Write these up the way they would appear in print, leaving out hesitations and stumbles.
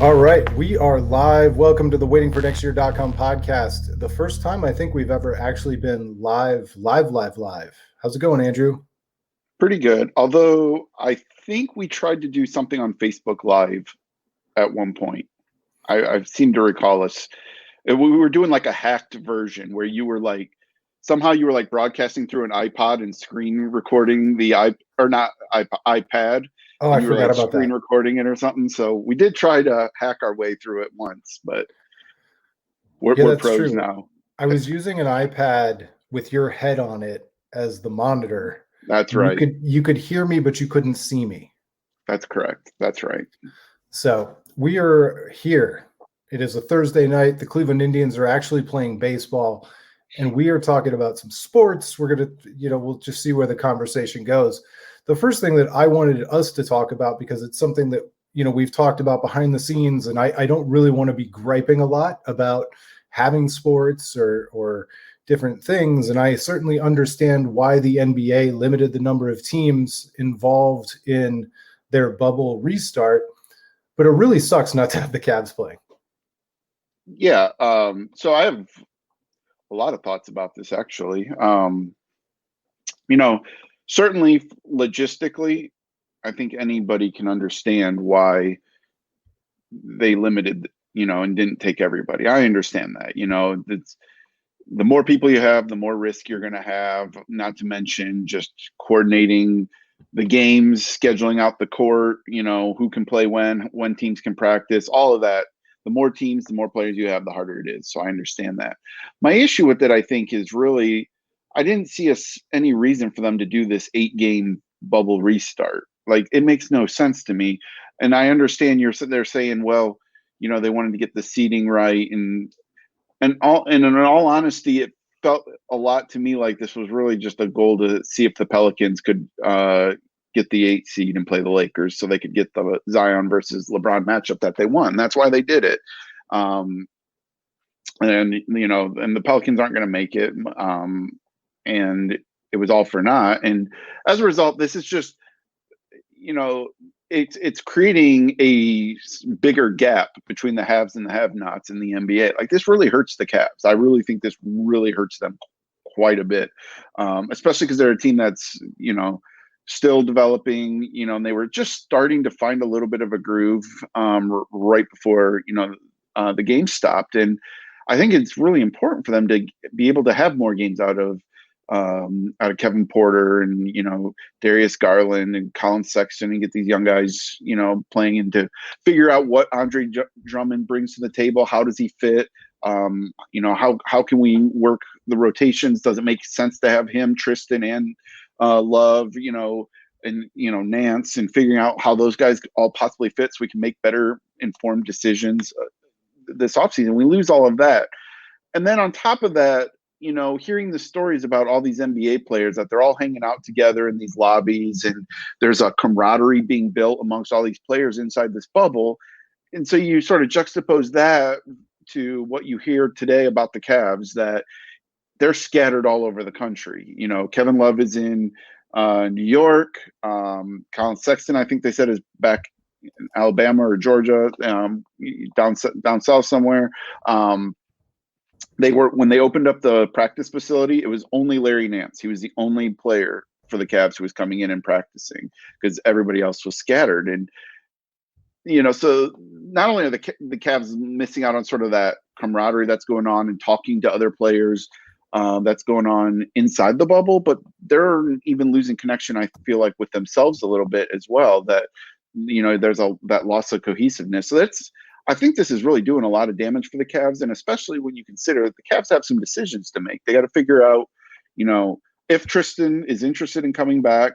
All right, we are live. Welcome to the waitingfornextyear.com podcast. The first time I think we've ever actually been live. How's it going, Andrew? Pretty good. Although I think we tried to do something on Facebook Live at one point. I seem to recall us. We were doing like a hacked version where you were like somehow you were like broadcasting through an iPod and screen recording the iPad, Oh, I and you were forgot like about screen that. recording it or something. So we did try to hack our way through it once, but Yeah, we're that's pros true. now. I was using an iPad with your head on it as the monitor. That's And right. you could hear me, but you couldn't see me. That's correct. That's right. So we are here. It is a Thursday night. The Cleveland Indians are actually playing baseball, and we are talking about some sports. We're going to, we'll just see where the conversation goes. The first thing that I wanted us to talk about, because it's something that, we've talked about behind the scenes, and I don't really want to be griping a lot about having sports or different things. And I certainly understand why the NBA limited the number of teams involved in their bubble restart, but it really sucks not to have the Cavs playing. Yeah. So I have a lot of thoughts about this actually. Certainly logistically, I think anybody can understand why they limited, and didn't take everybody. I understand that, it's the more people you have, the more risk you're going to have, not to mention just coordinating the games, scheduling out the court, who can play when teams can practice, all of that. The more teams, the more players you have, the harder it is. So I understand that. My issue with it, I think, is really, I didn't see any reason for them to do this 8-game bubble restart. Like, it makes no sense to me. And I understand you're sitting there saying, well, they wanted to get the seating right, and in all honesty, it felt a lot to me like this was really just a goal to see if the Pelicans could get the 8 seed and play the Lakers, so they could get the Zion versus LeBron matchup that they won. That's why they did it. And the Pelicans aren't going to make it. And it was all for naught. And as a result, this is just, it's creating a bigger gap between the haves and the have-nots in the NBA. Like, this really hurts the Cavs. I really think this really hurts them quite a bit, especially because they're a team that's, still developing, and they were just starting to find a little bit of a groove right before, the game stopped. And I think it's really important for them to be able to have more games out of Kevin Porter and, Darius Garland and Colin Sexton, and get these young guys, playing, and to figure out what Andre Drummond brings to the table. How does he fit? How can we work the rotations? Does it make sense to have him, Tristan, and Love, and Nance, and figuring out how those guys all possibly fit, so we can make better informed decisions this offseason. We lose all of that. And then on top of that, hearing the stories about all these NBA players, that they're all hanging out together in these lobbies, and there's a camaraderie being built amongst all these players inside this bubble. And so you sort of juxtapose that to what you hear today about the Cavs, that they're scattered all over the country. Kevin Love is in New York. Colin Sexton, I think they said, is back in Alabama or Georgia, down south somewhere. When they opened up the practice facility, it was only Larry Nance. He was the only player for the Cavs who was coming in and practicing, because everybody else was scattered. And so not only are the Cavs missing out on sort of that camaraderie that's going on and talking to other players that's going on inside the bubble, but they're even losing connection, I feel like, with themselves a little bit as well. That there's that loss of cohesiveness. So I think this is really doing a lot of damage for the Cavs, and especially when you consider that the Cavs have some decisions to make. They got to figure out, if Tristan is interested in coming back,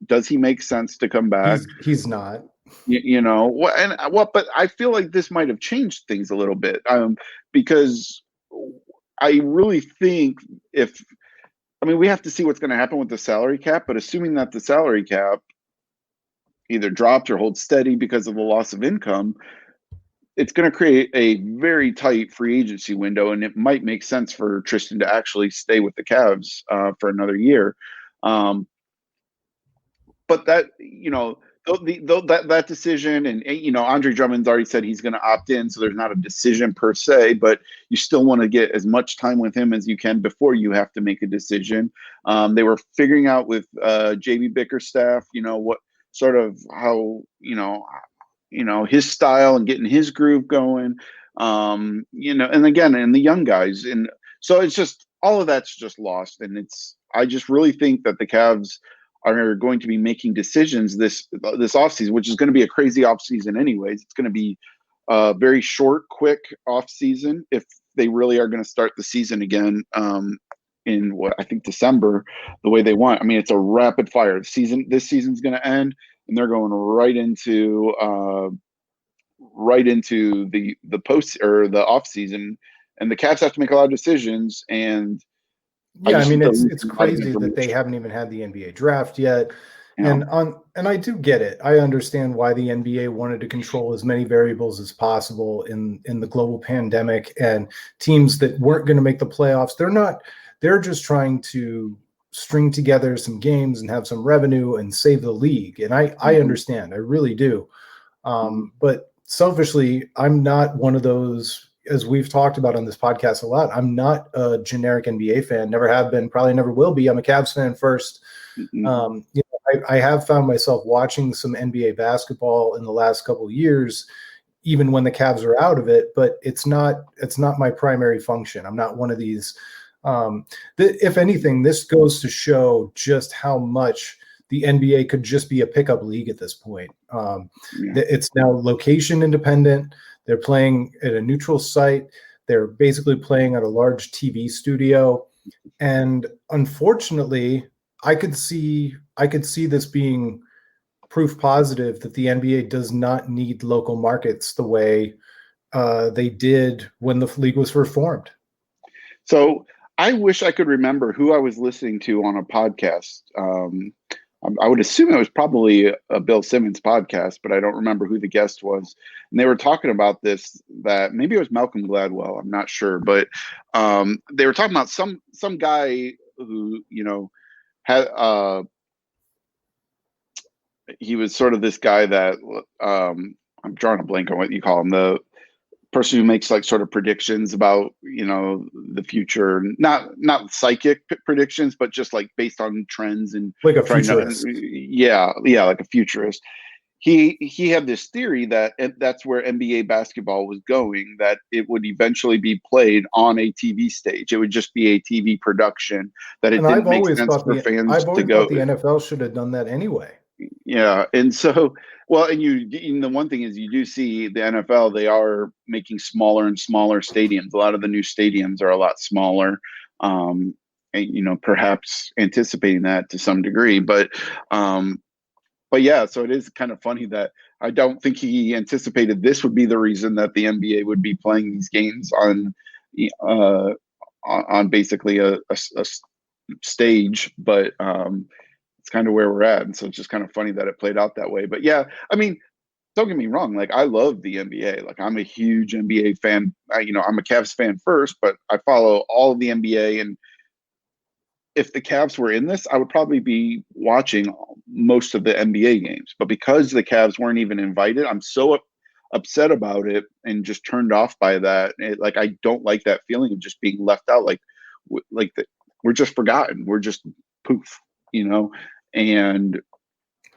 does he make sense to come back? He's not. But I feel like this might have changed things a little bit, because I really think we have to see what's going to happen with the salary cap, but assuming that the salary cap either drops or holds steady because of the loss of income, it's going to create a very tight free agency window, and it might make sense for Tristan to actually stay with the Cavs for another year. but that, that decision, and Andre Drummond's already said he's going to opt in, so there's not a decision per se, but you still want to get as much time with him as you can before you have to make a decision. They were figuring out with JB Bickerstaff, what sort of how his style and getting his groove going, and again, and the young guys, and so it's just all of that's just lost, and I just really think that the Cavs are going to be making decisions this offseason, which is going to be a crazy offseason anyways. It's going to be a very short, quick offseason if they really are going to start the season again in what I think December, the way they want. I mean, it's a rapid fire season. This season's going to end, and they're going right into the post or the off season, and the Cavs have to make a lot of decisions. And yeah, I mean, it's crazy that they haven't even had the NBA draft yet. Yeah. And I do get it. I understand why the NBA wanted to control as many variables as possible in the global pandemic, and teams that weren't going to make the playoffs, they're just trying to string together some games and have some revenue and save the league. And I understand, I really do. But selfishly, I'm not one of those, as we've talked about on this podcast a lot, I'm not a generic NBA fan, never have been, probably never will be. I'm a Cavs fan first. I have found myself watching some NBA basketball in the last couple of years, even when the Cavs are out of it, but it's not my primary function. I'm not one of these. If anything, this goes to show just how much the NBA could just be a pickup league at this point. It's now location independent. They're playing at a neutral site. They're basically playing at a large TV studio. And unfortunately, I could see this being proof positive that the NBA does not need local markets the way they did when the league was first formed. So I wish I could remember who I was listening to on a podcast. I would assume it was probably a Bill Simmons podcast, but I don't remember who the guest was. And they were talking about this, that maybe it was Malcolm Gladwell. I'm not sure, but they were talking about some guy who, had he was sort of this guy that I'm drawing a blank on what you call him, the person who makes like sort of predictions about the future, not psychic predictions, but just like based on trends and like a futurist. Like a futurist. He had this theory that that's where NBA basketball was going, that it would eventually be played on a TV stage. It would just be a TV production, that it didn't make sense for fans to go. The NFL should have done that anyway. Yeah. And so, well, and the one thing is you do see the NFL, they are making smaller and smaller stadiums. A lot of the new stadiums are a lot smaller, and, perhaps anticipating that to some degree, but yeah, so it is kind of funny that I don't think he anticipated this would be the reason that the NBA would be playing these games on basically a stage, but it's kind of where we're at. And so it's just kind of funny that it played out that way. But yeah, I mean, don't get me wrong. Like, I love the NBA. Like, I'm a huge NBA fan. I'm a Cavs fan first, but I follow all of the NBA. And if the Cavs were in this, I would probably be watching most of the NBA games. But because the Cavs weren't even invited, I'm so upset about it and just turned off by that. I don't like that feeling of just being left out. We're just forgotten. We're just poof,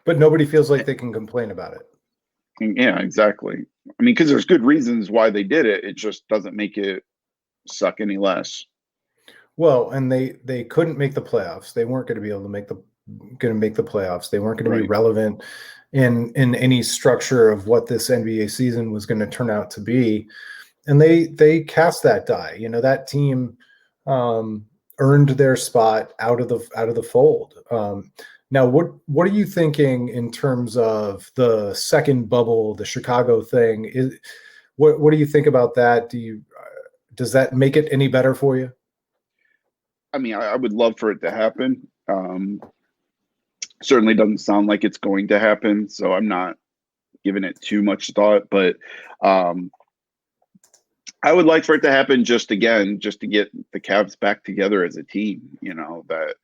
but nobody feels like they can complain about it. Yeah, exactly. I mean, because there's good reasons why they did it. It just doesn't make it suck any less. Well, and they couldn't make the playoffs. They weren't going to be able to make the playoffs. They weren't going to be relevant in any structure of what this NBA season was going to turn out to be. And they cast that die. That team earned their spot out of the fold. Now, what are you thinking in terms of the second bubble, the Chicago thing? What do you think about that? Does that make it any better for you? I mean, I would love for it to happen. Certainly doesn't sound like it's going to happen, so I'm not giving it too much thought. But I would like for it to happen just to get the Cavs back together as a team. That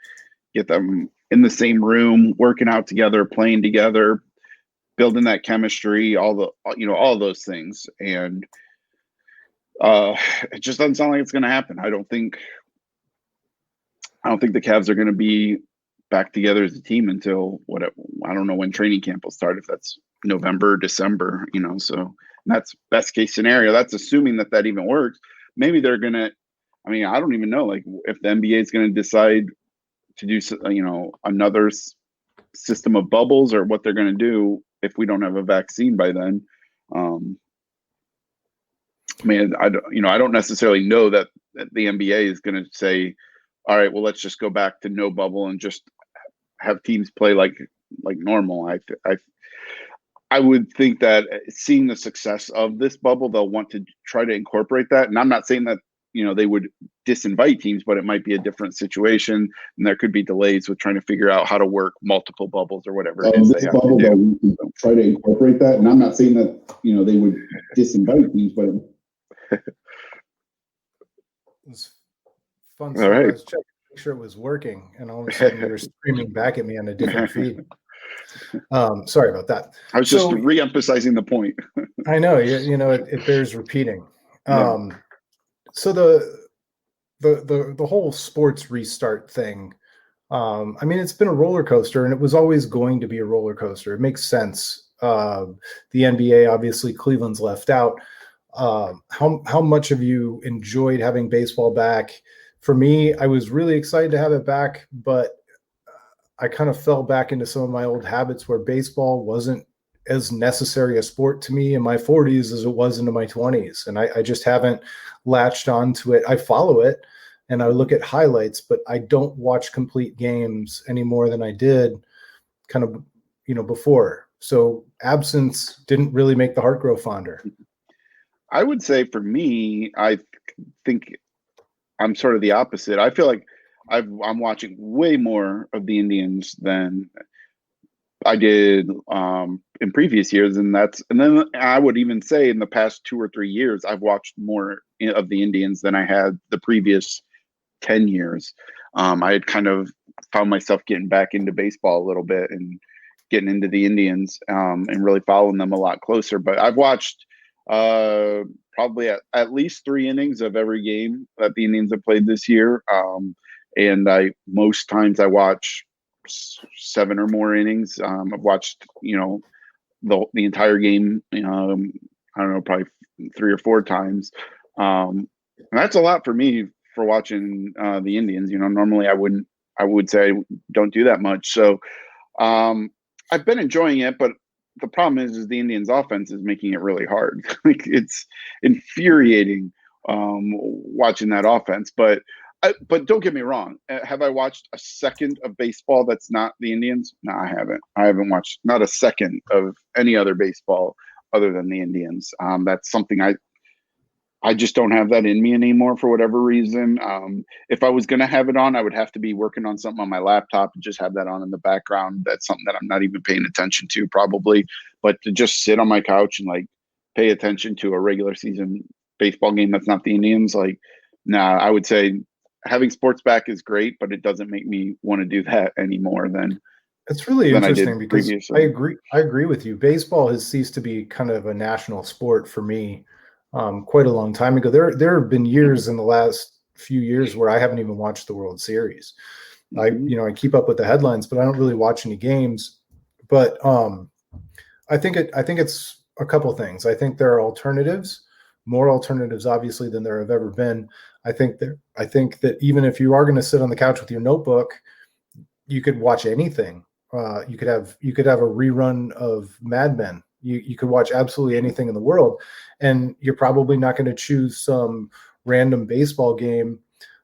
get them in the same room, working out together, playing together, building that chemistry, all those things. And it just doesn't sound like it's going to happen. I don't think the Cavs are going to be back together as a team until I don't know when training camp will start, if that's November, December, so that's best case scenario. That's assuming that even works. Maybe they're going to, I don't even know, like, if the NBA is going to decide to do, another system of bubbles, or what they're going to do if we don't have a vaccine by then. I don't necessarily know that the NBA is going to say, all right, well, let's just go back to no bubble and just have teams play like normal. I would think that, seeing the success of this bubble, they'll want to try to incorporate that. And I'm not saying that, they would disinvite teams, but it might be a different situation, and there could be delays with trying to figure out how to work multiple bubbles or whatever it is they have to do. Try to incorporate that. And I'm not saying that, they would disinvite teams, but It's fun. All right. I was checking to make sure it was working, and all of a sudden you were screaming back at me on a different feed. Sorry about that. I was just re-emphasizing the point. I know, it bears repeating. Yeah. So the whole sports restart thing, it's been a roller coaster, and it was always going to be a roller coaster. It makes sense. The NBA, obviously, Cleveland's left out. How much have you enjoyed having baseball back? For me, I was really excited to have it back, but I kind of fell back into some of my old habits where baseball wasn't as necessary a sport to me in my 40s as it was into my 20s. And I just haven't latched onto it. I follow it and I look at highlights, but I don't watch complete games any more than I did kind of, before. So absence didn't really make the heart grow fonder. I would say, for me, I think I'm sort of the opposite. I feel like I'm watching way more of the Indians than I did in previous years, and then I would even say in the past 2 or 3 years, I've watched more of the Indians than I had the previous 10 years. I had kind of found myself getting back into baseball a little bit and getting into the Indians, and really following them a lot closer. But I've watched probably at least 3 innings of every game that the Indians have played this year. And most times I watch 7 or more innings. I've watched, the entire game, I don't know, probably 3 or 4 times. And that's a lot for me for watching the Indians. Normally I would say I don't do that much. So I've been enjoying it, but the problem is the Indians' offense is making it really hard. Like, it's infuriating watching that offense. But don't get me wrong. Have I watched a second of baseball that's not the Indians? No, I haven't. I haven't watched not a second of any other baseball other than the Indians. That's something I just don't have that in me anymore for whatever reason. If I was going to have it on, I would have to be working on something on my laptop and just have that on in the background. That's something that I'm not even paying attention to, probably. But to just sit on my couch and pay attention to a regular season baseball game that's not the Indians, nah, I would say having sports back is great, but it doesn't make me want to do that anymore than it's really interesting because previously. I agree with you. Baseball has ceased to be kind of a national sport for me quite a long time ago. There have been years in the last few years where I haven't even watched the World Series. I keep up with the headlines, but I don't really watch any games. But I think it's a couple things. I think there are alternatives, more alternatives, obviously, than there have ever been. I think that even if you are going to sit on the couch with your notebook, you could watch anything. You could have a rerun of Mad Men. You could watch absolutely anything in the world, and you're probably not going to choose some random baseball game.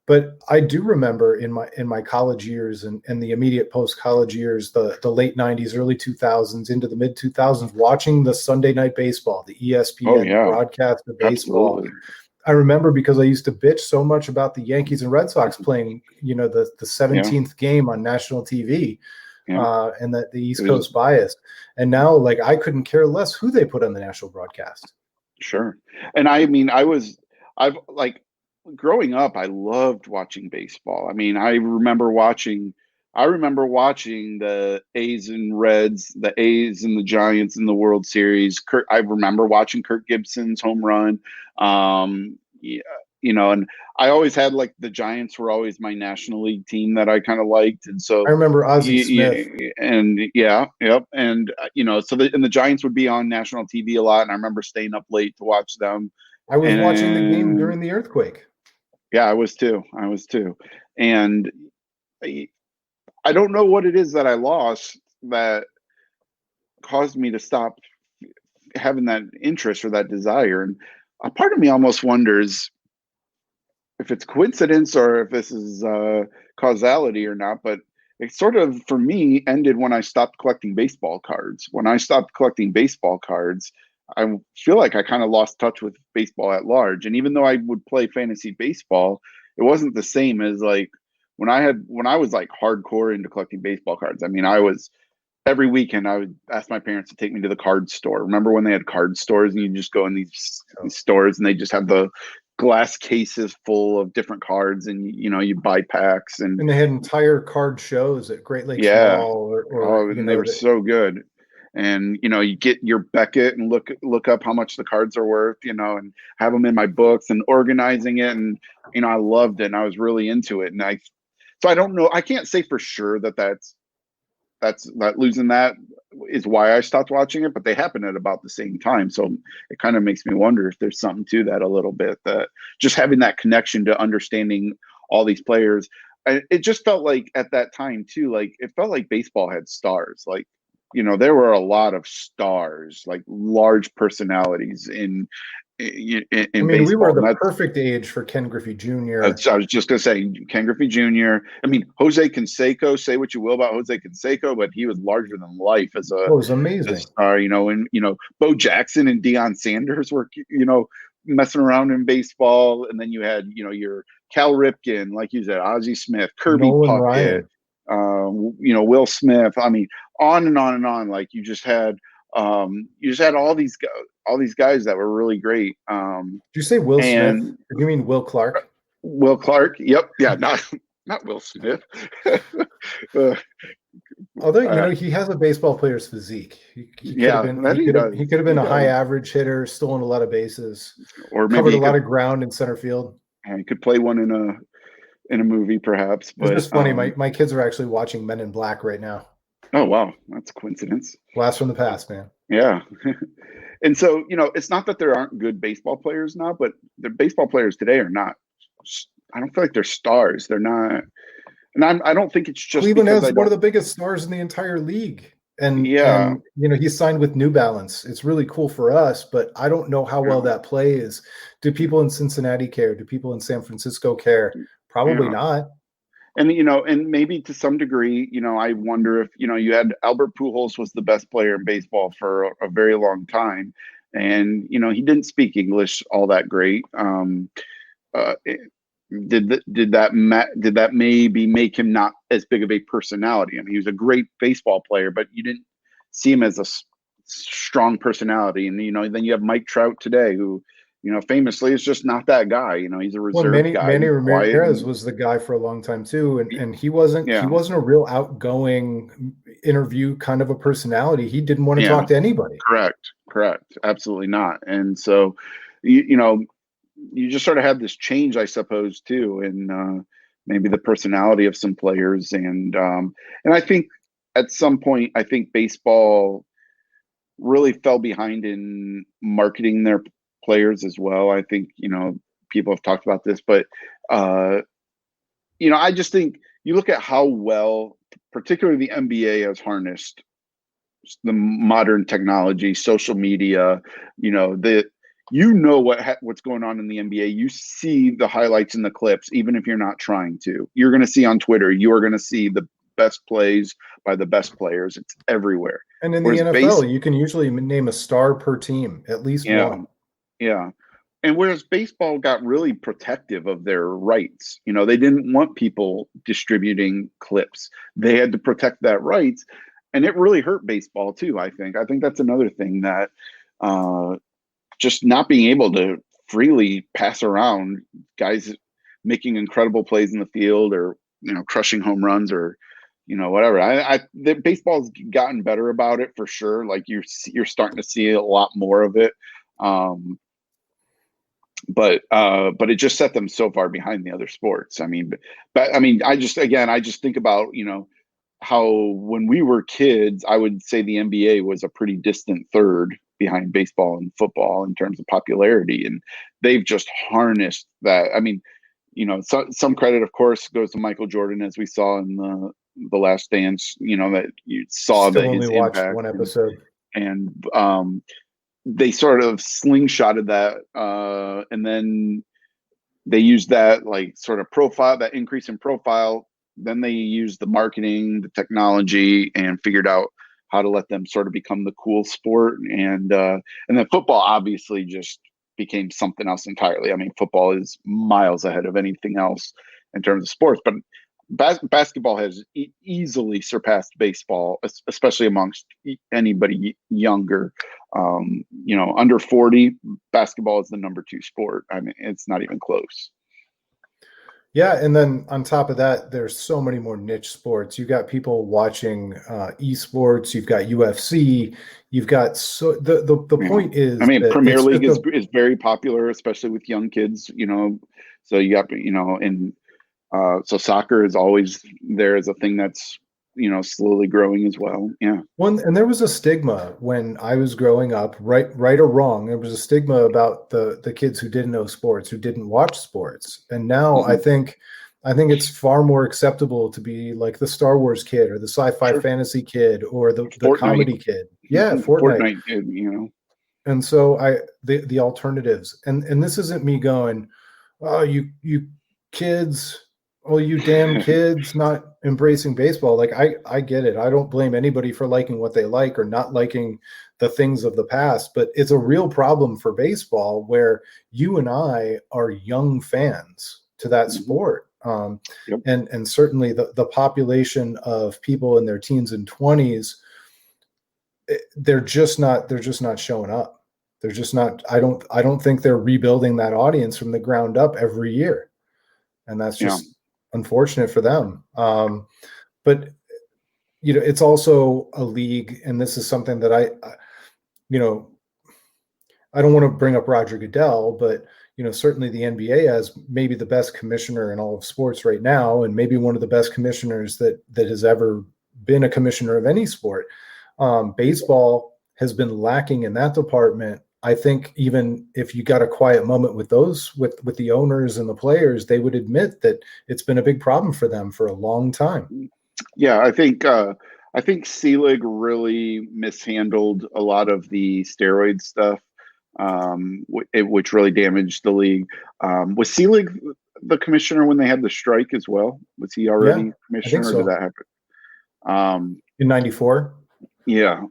But I do remember in my college years and the immediate post-college years, the late 90s, early 2000s, into the mid 2000s, watching the Sunday Night Baseball, the ESPN broadcast of baseball. Absolutely. I remember because I used to bitch so much about the Yankees and Red Sox playing, the 17th game on national TV, and that the East Coast bias. And now, I couldn't care less who they put on the national broadcast. Sure. And growing up, I loved watching baseball. I remember watching I remember watching the A's and Reds, the A's and the Giants in the World Series. I remember watching Kirk Gibson's home run. Yeah, and I always had like the Giants were always my National League team that I kind of liked, and so I remember Ozzie Smith. and yeah, yep, and so the Giants would be on national TV a lot, and I remember staying up late to watch them. I was watching the game during the earthquake. Yeah, I was too, and I don't know what it is that I lost that caused me to stop having that interest or that desire. And a part of me almost wonders if it's coincidence or if this is causality or not. But it sort of, for me, ended when I stopped collecting baseball cards. When I stopped collecting baseball cards, I feel like I kind of lost touch with baseball at large. And even though I would play fantasy baseball, it wasn't the same as like when I was like hardcore into collecting baseball cards. I mean, I was every weekend I would ask my parents to take me to the card store. Remember when they had card stores and you just go in these stores and they just have the glass cases full of different cards and you buy packs and they had entire card shows at Great Lakes Mall and they were so good. And you get your Beckett and look up how much the cards are worth, and have them in my books and organizing it. And I loved it and I was really into it. And so I don't know. I can't say for sure that's losing that is why I stopped watching it, but they happen at about the same time. So it kind of makes me wonder if there's something to that a little bit, that just having that connection to understanding all these players. It just felt like at that time too, like it felt like baseball had stars. Like, there were a lot of stars, like large personalities in baseball. We were the perfect age for Ken Griffey Jr. I was just going to say Ken Griffey Jr. I mean, Jose Canseco, say what you will about Jose Canseco, but he was larger than life as a it was amazing. Star, and Bo Jackson and Deion Sanders were, messing around in baseball. And then you had, your Cal Ripken, like you said, Ozzie Smith, Kirby Puckett, Will Smith. I mean, on and on and on. Like you just had all these guys that were really great. Did you say Will Smith? Or do you mean Will Clark? Will Clark. Yep. Yeah. Not Will Smith. Although he has a baseball player's physique. He could have been a high average hitter, stolen a lot of bases, or maybe covered a lot of ground in center field. And he could play one in a movie, perhaps. But it's just funny. My kids are actually watching Men in Black right now. Oh wow, that's a coincidence. Blast from the past, man. Yeah. And so, it's not that there aren't good baseball players now, but the baseball players today are not. I don't feel like they're stars. They're not. And I don't think it's just Cleveland has one of the biggest stars in the entire league. And he's signed with New Balance. It's really cool for us, but I don't know how well that plays. Do people in Cincinnati care? Do people in San Francisco care? Probably not. And, and maybe to some degree, I wonder if, you had Albert Pujols was the best player in baseball for a very long time. And, he didn't speak English all that great. Did that maybe make him not as big of a personality? I mean, he was a great baseball player, but you didn't see him as a strong personality. And, then you have Mike Trout today, who, famously is just not that guy. He's a reserve guy. Manny Ramirez was the guy for a long time too, and he wasn't a real outgoing interview kind of a personality. He didn't want to talk to anybody. Correct, absolutely not. And so, you just sort of had this change, I suppose, too, in maybe the personality of some players, and I think at some point, I think baseball really fell behind in marketing their players as well. I think, people have talked about this, but, I just think you look at how well, particularly the NBA has harnessed the modern technology, social media, what's going on in the NBA. You see the highlights and the clips, even if you're not trying to. You're going to see on Twitter, you are going to see the best plays by the best players. It's everywhere. And in the NFL, you can usually name a star per team, at least one. Yeah. And whereas baseball got really protective of their rights, they didn't want people distributing clips. They had to protect that rights. And it really hurt baseball too, I think. I think that's another thing that just not being able to freely pass around guys making incredible plays in the field or, crushing home runs or, whatever. The baseball's gotten better about it for sure. Like you're starting to see a lot more of it. But it just set them so far behind the other sports. I mean, I just think about, how when we were kids, I would say the NBA was a pretty distant third behind baseball and football in terms of popularity. And they've just harnessed that. I mean, some credit, of course, goes to Michael Jordan, as we saw in the Last Dance, that you saw Still that only his watched impact one episode. and they sort of slingshotted that, and then they used that like sort of profile, that increase in profile. Then they used the marketing, the technology, and figured out how to let them sort of become the cool sport. And then football obviously just became something else entirely. I mean, football is miles ahead of anything else in terms of sports, but basketball has easily surpassed baseball, especially amongst anybody younger. Under 40, basketball is the number 2 sport. I mean, it's not even close. Yeah, and then on top of that, there's so many more niche sports. You've got people watching esports. You've got UFC. You've got the point is, I mean, that Premier it's League just is very popular, especially with young kids. So you got and so soccer is always there as a thing that's slowly growing as well. Yeah. and there was a stigma when I was growing up, right or wrong. There was a stigma about the kids who didn't know sports, who didn't watch sports. And now I think it's far more acceptable to be like the Star Wars kid or the sci-fi fantasy kid or the comedy kid. Yeah, Fortnite. And so the alternatives, and this isn't me going, oh, you kids, oh, you damn kids not embracing baseball. Like I get it. I don't blame anybody for liking what they like or not liking the things of the past, but it's a real problem for baseball where you and I are young fans to that sport. And certainly the population of people in their teens and 20s, they're just not showing up. They're just not. I don't think they're rebuilding that audience from the ground up every year, and that's just unfortunate for them. But it's also a league, and this is something that I don't want to bring up Roger Goodell, but certainly the NBA has maybe the best commissioner in all of sports right now, and maybe one of the best commissioners that has ever been a commissioner of any sport. Baseball has been lacking in that department. I think even if you got a quiet moment with with the owners and the players, they would admit that it's been a big problem for them for a long time. Yeah, I think Selig really mishandled a lot of the steroid stuff, which really damaged the league. Was Selig the commissioner when they had the strike as well? Was he already commissioner, or did that happen? In '94? Yeah.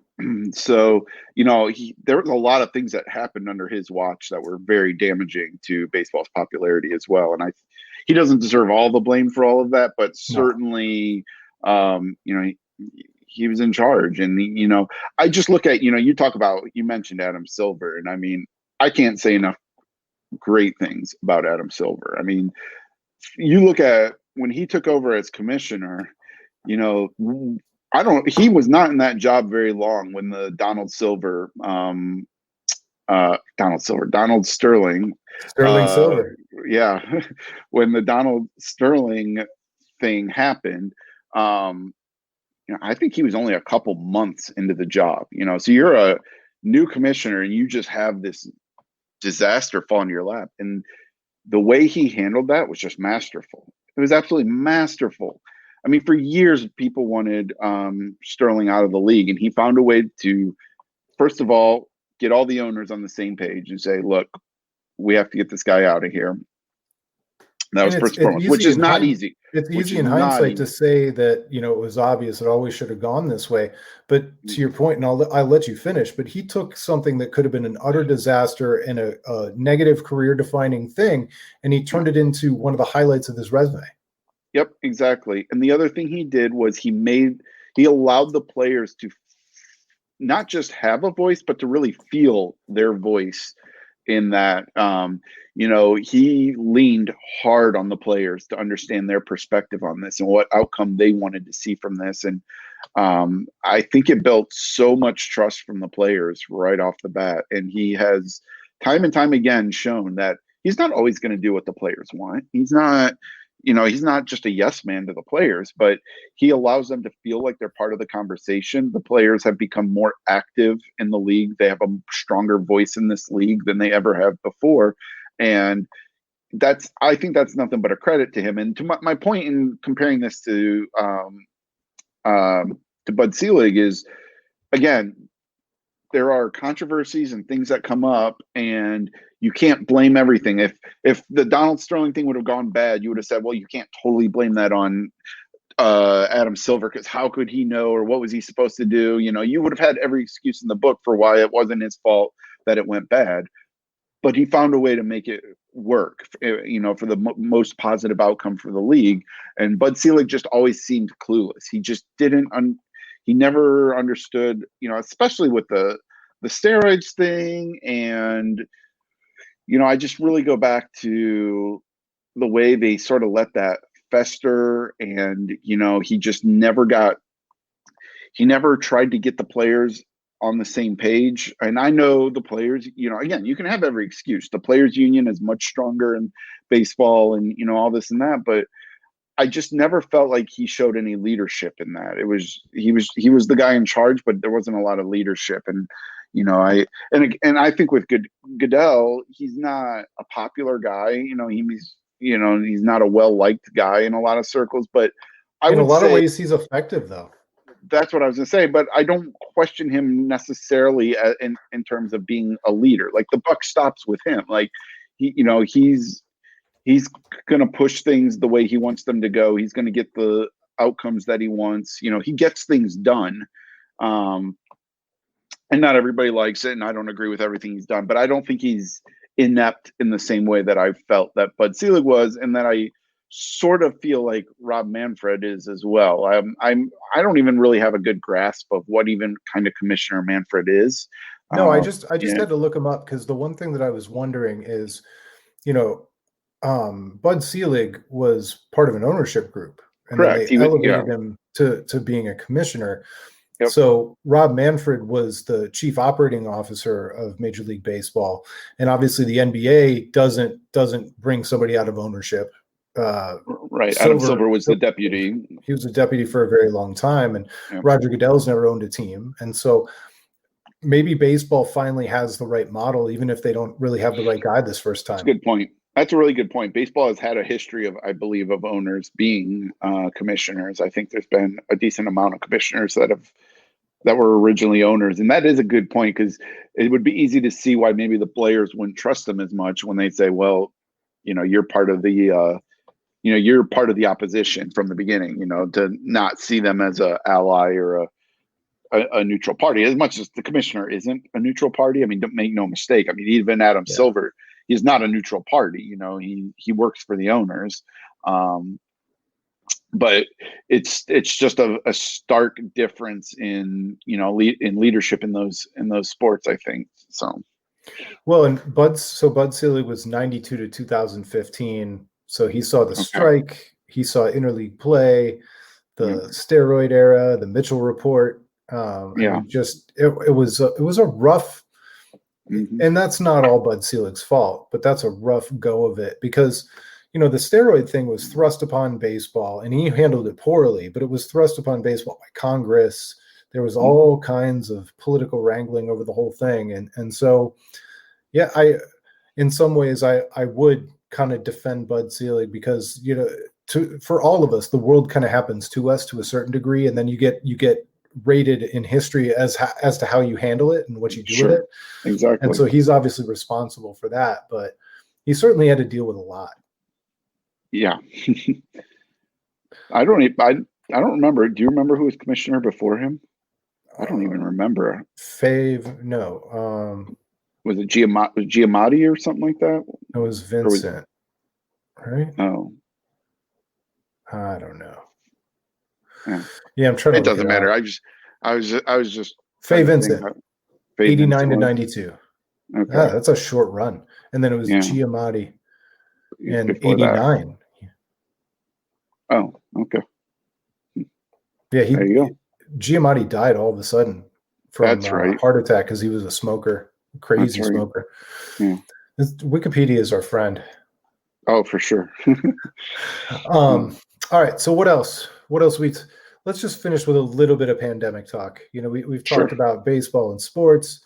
So, there was a lot of things that happened under his watch that were very damaging to baseball's popularity as well. And he doesn't deserve all the blame for all of that, but certainly, he was in charge. And, I just look at, you mentioned Adam Silver. And I mean, I can't say enough great things about Adam Silver. I mean, you look at when he took over as commissioner, he was not in that job very long when the Donald Sterling Silver. Yeah. When the Donald Sterling thing happened, I think he was only a couple months into the job, so you're a new commissioner and you just have this disaster fall in your lap. And the way he handled that was just masterful. It was absolutely masterful. I mean, for years, people wanted Sterling out of the league, and he found a way to, first of all, get all the owners on the same page and say, look, we have to get this guy out of here. That was first and foremost, which is not easy. It's easy in hindsight to say that, it was obvious it always should have gone this way. But to your point, and I'll let you finish, but he took something that could have been an utter disaster and a negative career-defining thing, and he turned it into one of the highlights of his resume. Yep, exactly. And the other thing he did was he allowed the players to not just have a voice, but to really feel their voice in that. He leaned hard on the players to understand their perspective on this and what outcome they wanted to see from this. And I think it built so much trust from the players right off the bat. And he has time and time again shown that he's not always going to do what the players want. He's not just a yes man to the players, but he allows them to feel like they're part of the conversation. The players have become more active in the league. They have a stronger voice in this league than they ever have before. And I think that's nothing but a credit to him. And to my point in comparing this to Bud Selig is, again, there are controversies and things that come up, and you can't blame everything. If the Donald Sterling thing would have gone bad, you would have said, well, you can't totally blame that on Adam Silver, because how could he know, or what was he supposed to do? You would have had every excuse in the book for why it wasn't his fault that it went bad. But he found a way to make it work, for the most positive outcome for the league. And Bud Selig just always seemed clueless. He just he never understood, especially with the steroids thing. And, I just really go back to the way they sort of let that fester. And, he just never tried to get the players on the same page. And I know the players, again, you can have every excuse. The players union is much stronger in baseball and, all this and that, but I just never felt like he showed any leadership in that. He was the guy in charge, but there wasn't a lot of leadership. And, I think with Goodell, he's not a popular guy. He's not a well-liked guy in a lot of circles, but in a lot of ways he's effective though. That's what I was going to say, but I don't question him necessarily in terms of being a leader. Like, the buck stops with him. Like, he's going to push things the way he wants them to go. He's going to get the outcomes that he wants. He gets things done. And not everybody likes it, and I don't agree with everything he's done, but I don't think he's inept in the same way that I felt that Bud Selig was, and that I sort of feel like Rob Manfred is as well. I don't even really have a good grasp of what even kind of commissioner Manfred is. No, I just had to look him up, because the one thing that I was wondering is, Bud Selig was part of an ownership group, and correct. Then they elevated him to being a commissioner. Yep. So Rob Manfred was the chief operating officer of Major League Baseball, and obviously the NBA doesn't bring somebody out of ownership. Right. Adam Silver was the deputy. He was a deputy for a very long time, and Roger Goodell's never owned a team. And so maybe baseball finally has the right model, even if they don't really have the right guy this first time. That's a good point. That's a really good point. Baseball has had a history of, I believe, of owners being commissioners. I think there's been a decent amount of commissioners that were originally owners. And that is a good point, because it would be easy to see why maybe the players wouldn't trust them as much when they say, well, you're part of the you're part of the opposition from the beginning, to not see them as a ally or a neutral party, as much as the commissioner isn't a neutral party. I mean, don't make no mistake. I mean, even Adam Silver, he's not a neutral party. He works for the owners. But it's just a stark difference in, in leadership in those sports, I think. So. Well, and Bud Selig was 92 to 2015. So he saw the strike, he saw interleague play, the steroid era, the Mitchell report. Just it was a rough, and that's not all Bud Selig's fault, but that's a rough go of it, because the steroid thing was thrust upon baseball, and he handled it poorly, but it was thrust upon baseball by Congress. There was all kinds of political wrangling over the whole thing, and so in some ways I would kind of defend Bud Selig, because for all of us, the world kind of happens to us to a certain degree, and then you get rated in history as to how you handle it and what you do with it. Exactly. And so he's obviously responsible for that, but he certainly had to deal with a lot. Yeah. I don't remember. Do you remember who was commissioner before him? I don't even remember. No. Was it Giamatti or something like that? It was Vincent, right? Oh, I don't know. Yeah, I'm trying to. It doesn't matter. I was just Faye Vincent, 89 to 92. Okay. Yeah, that's a short run. And then it was Yeah. Giamatti in Before that. '89. Oh, okay. Yeah, There you go. Giamatti died all of a sudden from That's right. heart attack because he was a smoker, crazy That's right. smoker. Yeah. Wikipedia is our friend. Oh, for sure. All right. So what else? Let's just finish with a little bit of pandemic talk. We've Sure. talked about baseball and sports.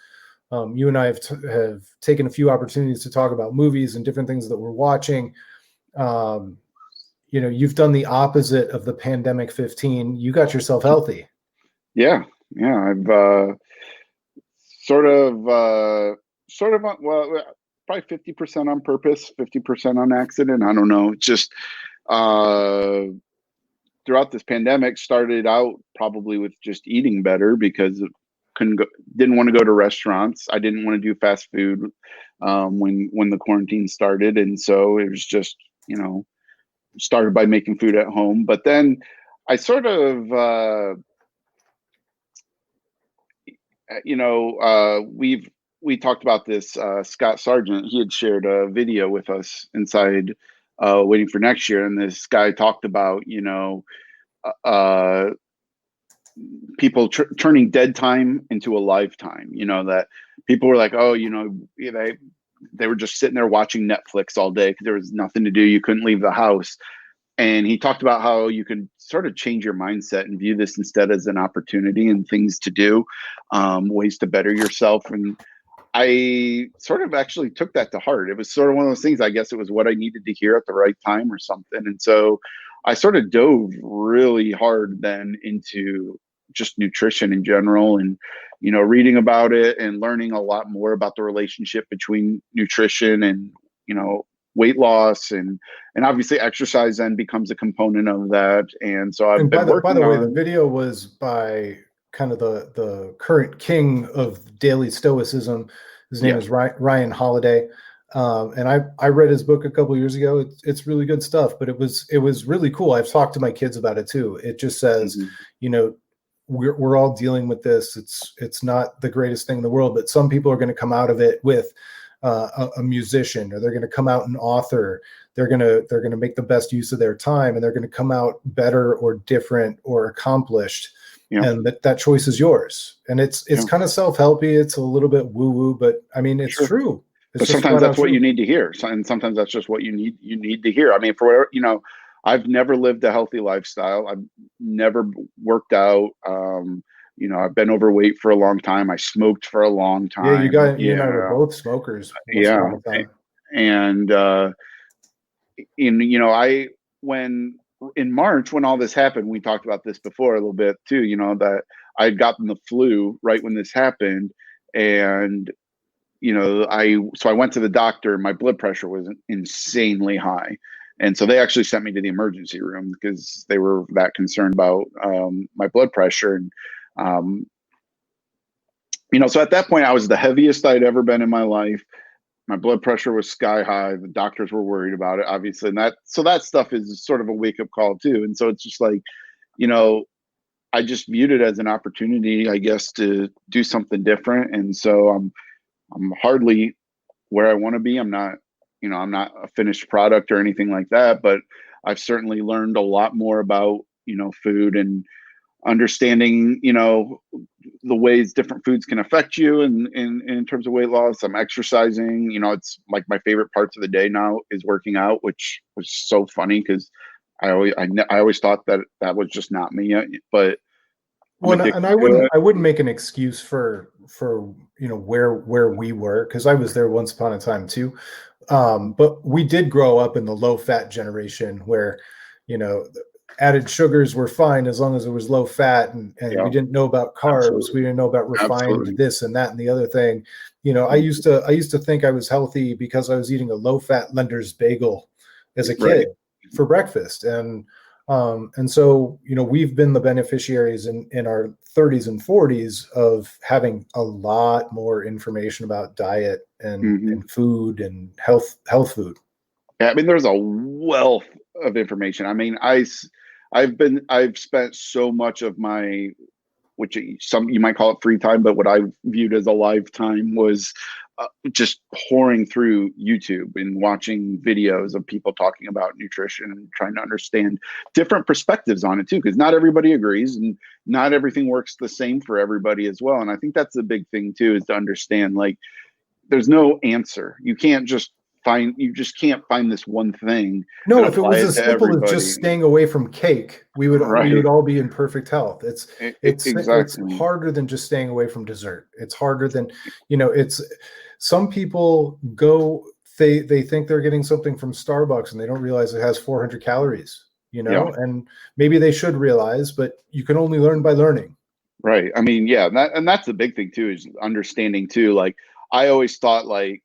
You and I have taken a few opportunities to talk about movies and different things that we're watching. You've done the opposite of the pandemic 15. You got yourself healthy. Yeah. I've well, probably 50% on purpose, 50% on accident. I don't know. Just throughout this pandemic, started out probably with just eating better because didn't want to go to restaurants. I didn't want to do fast food when the quarantine started, and so it was just started by making food at home. But then I sort of we talked about this. Scott Sargent, he had shared a video with us inside Waiting for Next Year, and this guy talked about uh, people turning dead time into a lifetime. That people were like, oh, they were just sitting there watching Netflix all day because there was nothing to do. You couldn't leave the house. And he talked about how you can sort of change your mindset and view this instead as an opportunity and things to do, ways to better yourself. And I sort of actually took that to heart. It was sort of one of those things, I guess it was what I needed to hear at the right time or something. And so I sort of dove really hard then into just nutrition in general and, reading about it and learning a lot more about the relationship between nutrition and, weight loss and obviously exercise then becomes a component of that. And so I've been working. By the way, the video was by kind of the current king of daily stoicism. His name is Ryan Holiday. And I read his book a couple of years ago. It's really good stuff, but it was really cool. I've talked to my kids about it too. It just says, we're all dealing with this. It's not the greatest thing in the world, but some people are going to come out of it with a musician, or they're going to come out an author. They're going to make the best use of their time, and they're going to come out better or different or accomplished. Yeah. And that choice is yours. And it's kind of self-helpy. It's a little bit woo-woo, but I mean, it's true. But sometimes that's what you need to hear. And sometimes that's just what you need to hear. I mean, for whatever, I've never lived a healthy lifestyle. I've never worked out. I've been overweight for a long time. I smoked for a long time. Yeah, you and I were both smokers. Yeah. And, when in March, when all this happened, we talked about this before a little bit too, that I'd gotten the flu right when this happened. And, so I went to the doctor and my blood pressure was insanely high. And so they actually sent me to the emergency room because they were that concerned about my blood pressure. And, so at that point I was the heaviest I'd ever been in my life. My blood pressure was sky high. The doctors were worried about it, obviously. And that stuff is sort of a wake up call too. And so it's just like, I just viewed it as an opportunity, I guess, to do something different. And so I'm hardly where I want to be. I'm not a finished product or anything like that, but I've certainly learned a lot more about, food and understanding, the ways different foods can affect you in terms of weight loss. I'm exercising, it's like my favorite parts of the day now is working out, which was so funny because I always thought that was just not me, but I wouldn't make an excuse for where we were, because I was there once upon a time too. But we did grow up in the low fat generation where, added sugars were fine as long as it was low fat, and we didn't know about carbs. Absolutely. We didn't know about refined this and that and the other thing. I used to think I was healthy because I was eating a low fat Lender's bagel as a kid for breakfast. And so, we've been the beneficiaries in our 30s and 40s of having a lot more information about diet and food and health food. Yeah, I mean, there's a wealth of information. I mean, I've spent so much of my, which you might call it free time, but what I viewed as a lifetime was just pouring through YouTube and watching videos of people talking about nutrition and trying to understand different perspectives on it too, because not everybody agrees and not everything works the same for everybody as well. And I think that's the big thing too, is to understand, like, there's no answer. You just can't find this one thing No, and if it apply was it as to simple as everybody. just staying away from cake, we would Right. all be in perfect health. It's Exactly. harder than just staying away from dessert. It's harder than, it's some people they think they're getting something from Starbucks and they don't realize it has 400 calories, Yeah. and maybe they should realize, but you can only learn by learning. Right. I mean, yeah, that's the big thing too, is understanding too. Like, I always thought, like,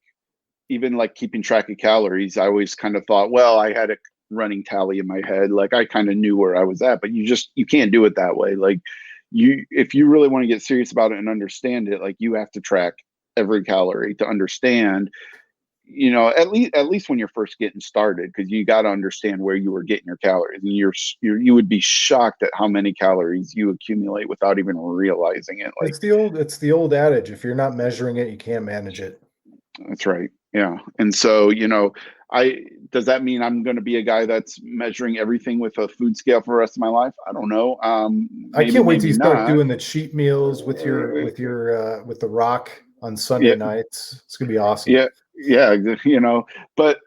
even like keeping track of calories, I always kind of thought, well, I had a running tally in my head. Like, I kind of knew where I was at, but you can't do it that way. Like, if you really want to get serious about it and understand it, like, you have to track every calorie to understand, at least when you're first getting started, because you got to understand where you were getting your calories, and you would be shocked at how many calories you accumulate without even realizing it. Like, It's the old adage, if you're not measuring it, you can't manage it. that's right. Yeah. And so, does that mean I'm going to be a guy that's measuring everything with a food scale for the rest of my life? I don't know. I can't wait till you start not. doing the cheat meals with with the Rock on Sunday nights. It's gonna be awesome. Yeah, but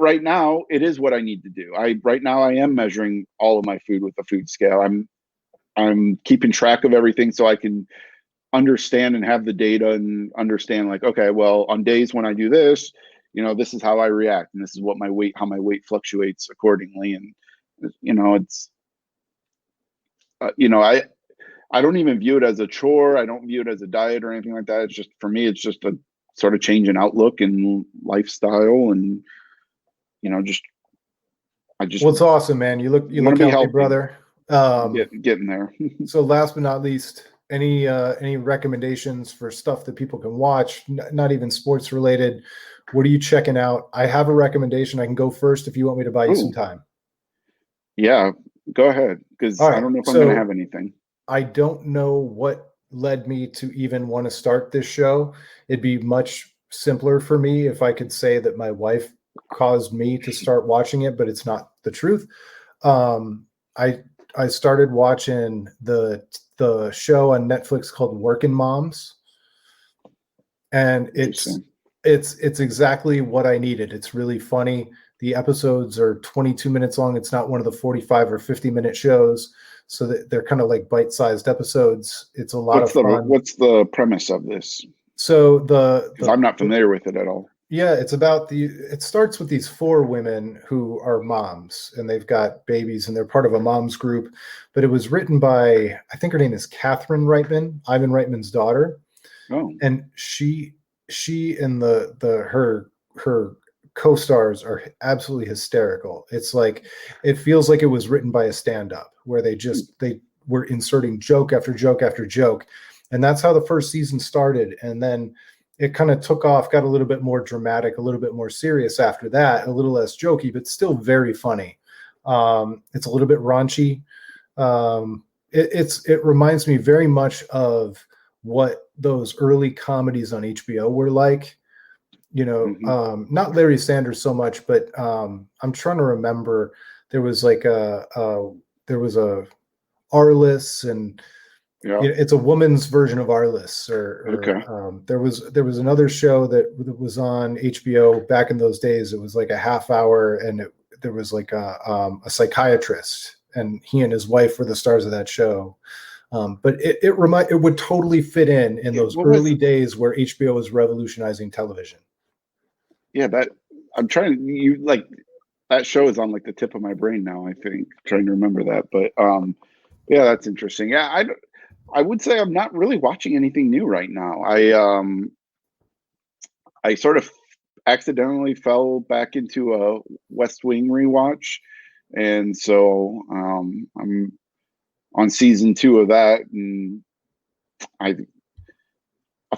right now it is what I need to do. Right now I am measuring all of my food with a food scale. I'm keeping track of everything so I can understand and have the data and understand, like, okay, well, on days when I do this, this is how I react, and this is how my weight fluctuates accordingly. And it's I don't even view it as a chore. I don't view it as a diet or anything like that. It's just, for me, it's just a sort of change in outlook and lifestyle, and well, it's awesome, man. You look healthy, brother. Getting there. So last but not least, any recommendations for stuff that people can watch, not even sports related? What are you checking out? I have a recommendation. I can go first if you want me to buy you some time. Yeah, go ahead, because I don't know if I'm going to have anything. I don't know what led me to even want to start this show. It'd be much simpler for me if I could say that my wife caused me to start watching it, but it's not the truth. I started watching the show on Netflix called Working Moms, and it's exactly what I needed. It's really funny. The episodes are 22 minutes long. It's not one of the 45 or 50-minute shows, so that they're kind of like bite-sized episodes. It's a lot of fun. What's the premise of this? So I'm not familiar with it at all. Yeah, it's about it starts with these 4 women who are moms, and they've got babies, and they're part of a moms group. But it was written by, I think her name is Catherine Reitman, Ivan Reitman's daughter. Oh. And she and her co-stars are absolutely hysterical. It's like, it feels like it was written by a stand-up, where they were inserting joke after joke after joke. And that's how the first season started. And then it kind of took off, got a little bit more dramatic, a little bit more serious after that, a little less jokey, but still very funny. It's a little bit raunchy. It reminds me very much of what those early comedies on HBO were like. Not Larry Sanders so much, but I'm trying to remember. There was like there was a Arliss, and it's a woman's version of Arliss. There was another show that was on HBO back in those days. It was like a half hour, and there was like a psychiatrist, and he and his wife were the stars of that show. But it would totally fit in those early days where HBO was revolutionizing television. Yeah, that show is on like the tip of my brain now, I think, trying to remember that. But yeah, that's interesting. Yeah, I would say I'm not really watching anything new right now. I sort of accidentally fell back into a West Wing rewatch, and so I'm on season 2 of that, and I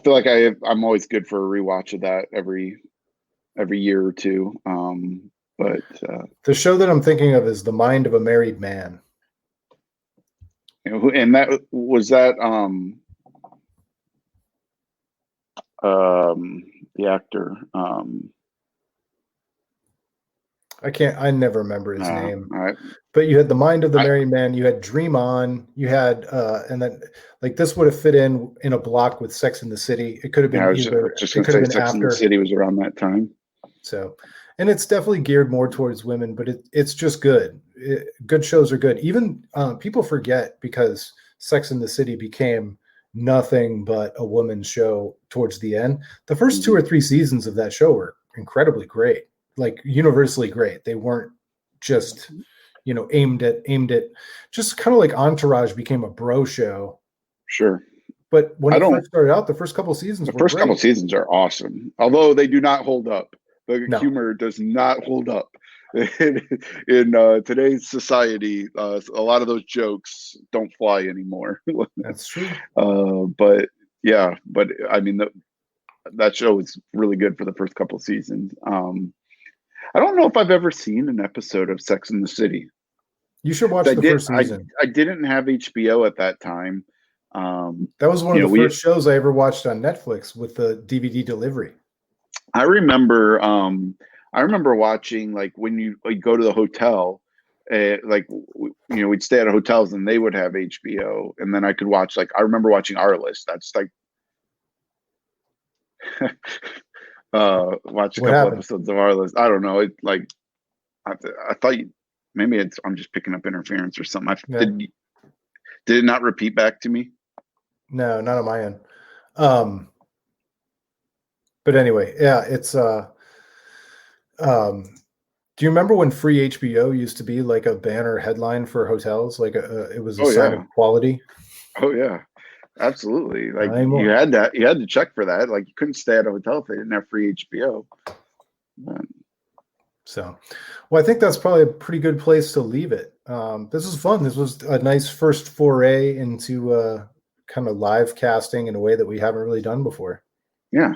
feel like I'm always good for a rewatch of that every year or two. But the show that I'm thinking of is The Mind of a Married Man. And that was that the actor. I never remember his name. I, But you had The Mind of the Merry Man, you had Dream On, you had and then like this would have fit in a block with Sex in the City. It could have been either just it going could to have say been Sex in after. the City was around that time. So, and it's definitely geared more towards women, but it's just good. Good shows are good. Even people forget because Sex in the City became nothing but a woman's show towards the end. The first 2 or 3 seasons of that show were incredibly great, like universally great. They weren't just aimed at just kind of like Entourage became a bro show. Sure. But when it first started out, the first couple seasons were great. Couple seasons are awesome, although they do not hold up. The humor does not hold up in today's society. A lot of those jokes don't fly anymore. That's true. But I mean, that show is really good for the first couple seasons. I don't know if I've ever seen an episode of Sex in the City. You should watch the first season. I didn't have HBO at that time. That was one of the first shows I ever watched on Netflix with the DVD delivery. I remember watching, like, when you go to the hotel, we'd stay at hotels and they would have HBO, and then I could watch, like, I remember watching Our List. That's like watch a couple episodes of Our List. I don't know. It like I thought maybe I'm just picking up interference or something. Did it not repeat back to me? No, not on my end. But anyway, yeah, it's do you remember when free HBO used to be like a banner headline for hotels? Like it was a sign of quality. Oh yeah, absolutely. Like you had to check for that. Like you couldn't stay at a hotel if they didn't have free HBO. So, well, I think that's probably a pretty good place to leave it. This was fun. This was a nice first foray into kind of live casting in a way that we haven't really done before. Yeah.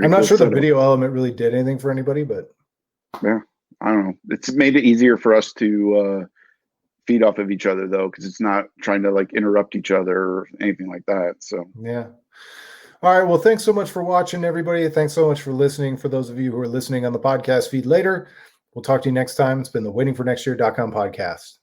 I'm not sure the video element really did anything for anybody, but yeah, I don't know. It's made it easier for us to feed off of each other, though, because it's not trying to like interrupt each other or anything like that. So yeah. All right. Well, thanks so much for watching, everybody. Thanks so much for listening. For those of you who are listening on the podcast feed later, we'll talk to you next time. It's been the waitingfornextyear.com podcast.